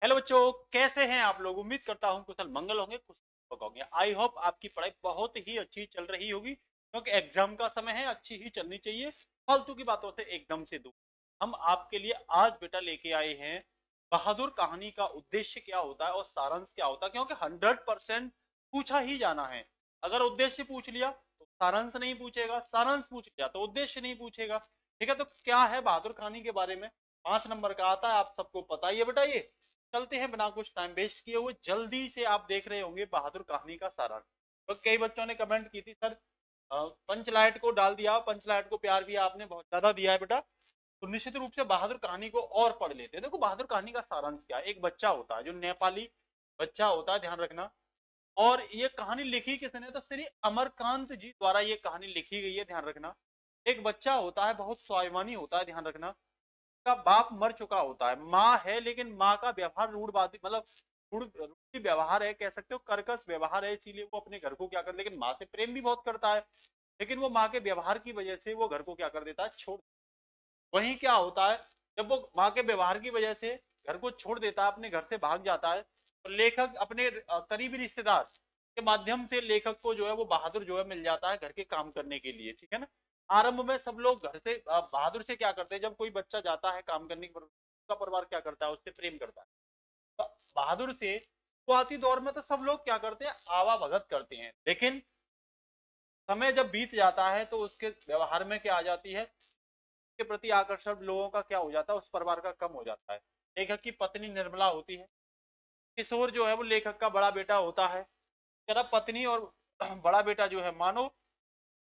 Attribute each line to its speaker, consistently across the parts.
Speaker 1: Hello बच्चों, कैसे हैं आप लोग। उम्मीद करता हूं कुशल मंगल होंगे, कुशल होंगे। आई होप आपकी पढ़ाई बहुत ही अच्छी चल रही होगी, क्योंकि एग्जाम का समय है, अच्छी ही चलनी चाहिए। फालतू की बातों से एकदम से दूर। हम आपके लिए आज बेटा लेके आए हैं बहादुर कहानी का उद्देश्य क्या होता है और सारांश क्या होता है, क्योंकि 100% पूछा ही जाना है। अगर उद्देश्य पूछ लिया तो सारांश नहीं पूछेगा, सारांश पूछ लिया तो उद्देश्य नहीं पूछेगा। ठीक है, तो क्या है बहादुर कहानी के बारे में 5 नंबर का आता है, आप सबको पता ही है बेटा। ये चलते हैं बिना कुछ टाइम वेस्ट किए हुए, जल्दी से। आप देख रहे होंगे बहादुर कहानी का सारांश। तो कई बच्चों ने कमेंट की थी, सर पंचलाइट को डाल दिया, पंचलाइट को प्यार भी आपने बहुत ज्यादा दिया है बेटा, तो निश्चित रूप से बहादुर कहानी को और पढ़ लेते हैं। देखो बहादुर कहानी का सारांश क्या है। एक बच्चा होता है जो नेपाली बच्चा होता है, ध्यान रखना। और ये कहानी लिखी किसने, तो श्री अमरकांत जी द्वारा ये कहानी लिखी गई है, ध्यान रखना। एक बच्चा होता है, बहुत स्वाभिमानी होता है, ध्यान रखना। का बाप मर चुका होता है, माँ है, लेकिन माँ का व्यवहार रूढ़वादी, मतलब रूढ़ी व्यवहार है, कह सकते हो कर्कश व्यवहार है। इसीलिए वो अपने घर को क्या कर, लेकिन माँ से प्रेम भी बहुत करता है, लेकिन वो माँ के व्यवहार की वजह से वो घर को क्या कर देता है, छोड़। वहीं क्या होता है, जब वो माँ के व्यवहार की वजह से घर को छोड़ देता है, अपने घर से भाग जाता है, तो लेखक अपने करीबी रिश्तेदार के माध्यम से लेखक को जो है वो बहादुर जो है मिल जाता है घर के काम करने के लिए। ठीक है ना। आरंभ में सब लोग घर से बहादुर से क्या करते हैं, जब कोई बच्चा जाता है काम करने पर उसका परिवार क्या करता है, उससे प्रेम करता है। तो बहादुर से शुरुआती दौर में तो सब लोग क्या करते हैं, आवा भगत करते हैं, लेकिन समय जब बीत जाता है तो उसके व्यवहार में क्या आ जाती है, के प्रति आकर्षण लोगों का क्या हो जाता है, उस परिवार का कम हो जाता है। लेखक की पत्नी निर्मला होती है, किशोर जो है वो लेखक का बड़ा बेटा होता है। तेरा पत्नी और बड़ा बेटा जो है, मानो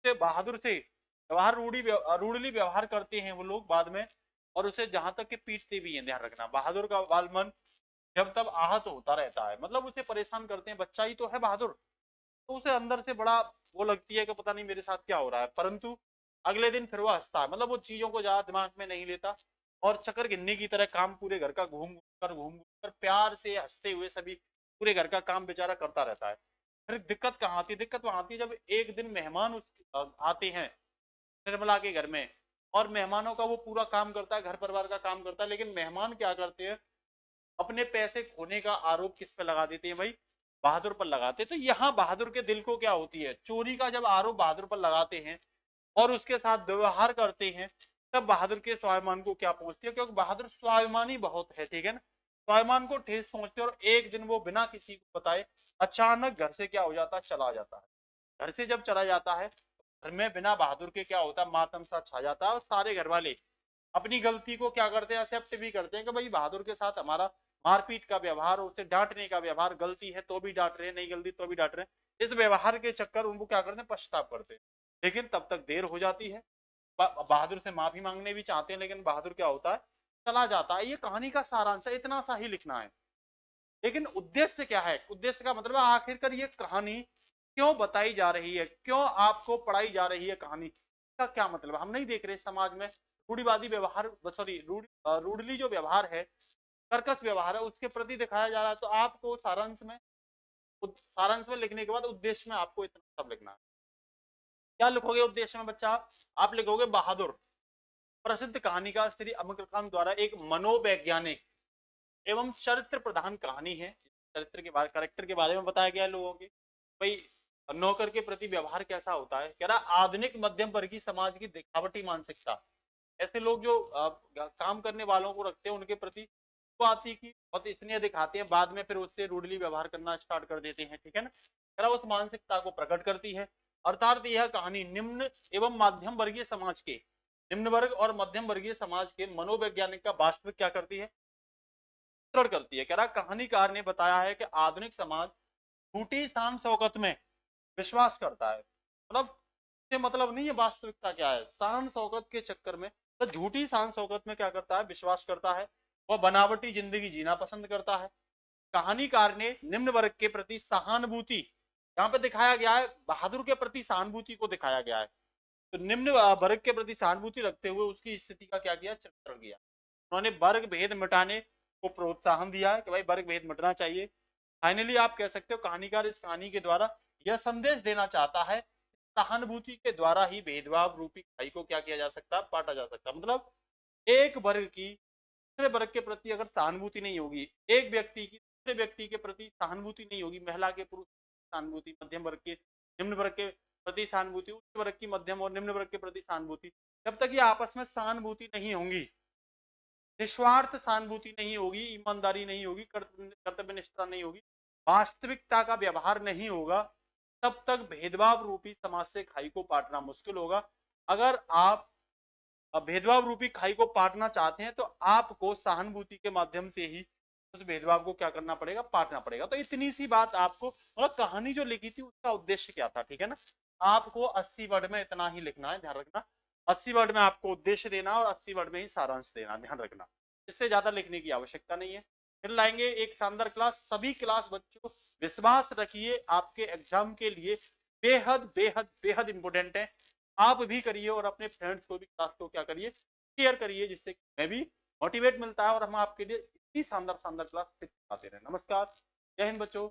Speaker 1: से बहादुर से व्यवहार रूढ़ली व्यवहार करते हैं वो लोग बाद में, और उसे जहां तक कि पीटते भी हैं। ध्यान रखना, बहादुर का बाल मन जब तब आहत होता रहता है, मतलब उसे परेशान करते हैं। बच्चा ही तो है बहादुर, तो उसे अंदर से बड़ा वो लगती है कि पता नहीं मेरे साथ क्या हो रहा है, परंतु अगले दिन फिर वो हंसता है, मतलब वो चीजों को ज्यादा दिमाग में नहीं लेता, और चक्कर गिन्नी की तरह काम पूरे घर का घूम कर प्यार से हंसते हुए सभी पूरे घर का काम बेचारा करता रहता है। फिर दिक्कत कहाँ आती है, दिक्कत वहां आती है जब एक दिन मेहमान आते हैं निर्मला के घर में, और मेहमानों का वो पूरा काम करता है, घर परिवार का काम करता है, लेकिन मेहमान क्या करते हैं, अपने पैसे खोने का आरोप किस पे लगा देते हैं भाई, बहादुर पर लगाते हैं। तो यहाँ बहादुर के दिल को क्या होती है, चोरी का जब आरोप बहादुर पर लगाते हैं और उसके साथ व्यवहार करते हैं, तब बहादुर के स्वाभिमान को क्या पहुंचती है, क्योंकि बहादुर स्वाभिमानी बहुत है। ठीक है ना। स्वाभिमान को ठेस पहुंचती है, और एक दिन वो बिना किसी को बताए अचानक घर से क्या हो जाता है, चला जाता है। घर से जब चला जाता है, घर में बिना बहादुर के क्या होता है, मातम सा छा जाता है, और सारे घर वाले अपनी गलती को क्या करते हैं, एक्सेप्ट भी करते हैं कि भाई बहादुर के साथ हमारा मारपीट का व्यवहार, उसे डांटने का व्यवहार, गलती है तो भी डांट रहे हैं, नहीं गलती तो भी डांट रहे हैं, इस व्यवहार के चक्कर उनको क्या करते हैं, पश्चाताप करते हैं। लेकिन तब तक देर हो जाती है। बहादुर से माफी मांगने भी चाहते हैं, लेकिन बहादुर क्या होता है, चला जाता है। ये कहानी का सारांश है, इतना सा ही लिखना है। लेकिन उद्देश्य क्या है, उद्देश्य का मतलब आखिरकार ये कहानी क्यों बताई जा रही है, क्यों आपको पढ़ाई जा रही है कहानी का, क्या मतलब हम नहीं देख रहे समाज में रूढ़िवादी व्यवहार, सॉरी रूढ़ली जो व्यवहार है, कर्कश व्यवहार है, उसके प्रति दिखाया जा रहा है। तो आपको सारांश में लिखने के बाद उद्देश्य में आपको इतना सब लिखना है। क्या लिखोगे उद्देश्य में बच्चा, आप लिखोगे बहादुर प्रसिद्ध कहानीकार श्री अमरकांत द्वारा एक मनोवैज्ञानिक एवं चरित्र प्रधान कहानी है। चरित्र के बारे, करेक्टर के बारे में बताया गया है लोगों के, भाई नौकर के प्रति व्यवहार कैसा होता है। कह रहा आधुनिक मध्यम वर्गीय समाज की दिखावटी मानसिकता, ऐसे लोग जो काम करने वालों को रखते हैं उनके प्रति वो आती की बहुत स्नेह दिखाते हैं, बाद में फिर उससे रूडली व्यवहार करना स्टार्ट कर देते हैं। ठीक है ना। कह रहा उस मानसिकता को प्रकट करती है। अर्थात यह कहानी निम्न एवं मध्यम वर्गीय समाज के, निम्न वर्ग और मध्यम वर्गीय समाज के मनोवैज्ञानिक का वास्तविक क्या करती है, चित्रण करती है। कह रहा कहानीकार ने बताया है कि आधुनिक समाज झूठी शान शौकत में विश्वास करता है, मतलब से मतलब नहीं है वास्तविकता क्या है, शान शौकत के चक्कर में, तो झूठी शान शौकत में क्या करता है, विश्वास करता है। वह बनावटी जिंदगी जीना पसंद करता है। कहानीकार ने निम्न वर्ग के प्रति सहानुभूति, यहाँ पे दिखाया गया है बहादुर के प्रति सहानुभूति को दिखाया गया है, तो निम्न वर्ग के प्रति सहानुभूति रखते हुए उसकी स्थिति का क्या किया, चित्रण किया। उन्होंने वर्ग भेद मिटाने को प्रोत्साहन दिया है कि भाई वर्ग भेद मिटना चाहिए। फाइनली आप कह सकते हो कहानीकार इस कहानी के द्वारा यह संदेश देना चाहता है, सहानुभूति के द्वारा ही भेदभाव रूपी खाई को क्या किया जा सकता है, पाटा जा सकता है। मतलब एक वर्ग की दूसरे वर्ग के प्रति अगर सहानुभूति नहीं होगी, एक व्यक्ति की दूसरे व्यक्ति के प्रति सहानुभूति नहीं होगी, महिला के पुरुष सहानुभूति, मध्यम वर्ग के निम्न वर्ग के प्रति सहानुभूति, उच्च वर्ग की मध्यम और निम्न वर्ग के प्रति सहानुभूति, जब तक ये आपस में सहानुभूति नहीं होंगी, निस्वार्थ सहानुभूति नहीं होगी, ईमानदारी नहीं होगी, कर्तव्य निष्ठा नहीं होगी, वास्तविकता का व्यवहार नहीं होगा, तब तक भेदभाव रूपी समाज से खाई को पाटना मुश्किल होगा। अगर आप भेदभाव रूपी खाई को पाटना चाहते हैं तो आपको सहानुभूति के माध्यम से ही उस भेदभाव को क्या करना पड़ेगा, पाटना पड़ेगा। तो इतनी सी बात आपको, मतलब कहानी जो लिखी थी उसका उद्देश्य क्या था, ठीक है ना। आपको 80 वर्ड में इतना ही लिखना है, ध्यान रखना। 80 वर्ड में आपको उद्देश्य देना और 80 वर्ड में ही सारांश देना, ध्यान रखना। इससे ज्यादा लिखने की आवश्यकता नहीं है। फिर लाएंगे एक शानदार क्लास। सभी क्लास बच्चों, विश्वास रखिए आपके एग्जाम के लिए बेहद बेहद बेहद इंपॉर्टेंट है। आप भी करिए और अपने फ्रेंड्स को भी क्लास को क्या करिए, शेयर करिए, जिससे मैं भी मोटिवेट मिलता है और हम आपके लिए इतनी शानदार शानदार क्लास फिर आते रहे। नमस्कार, जय हिंद बच्चों।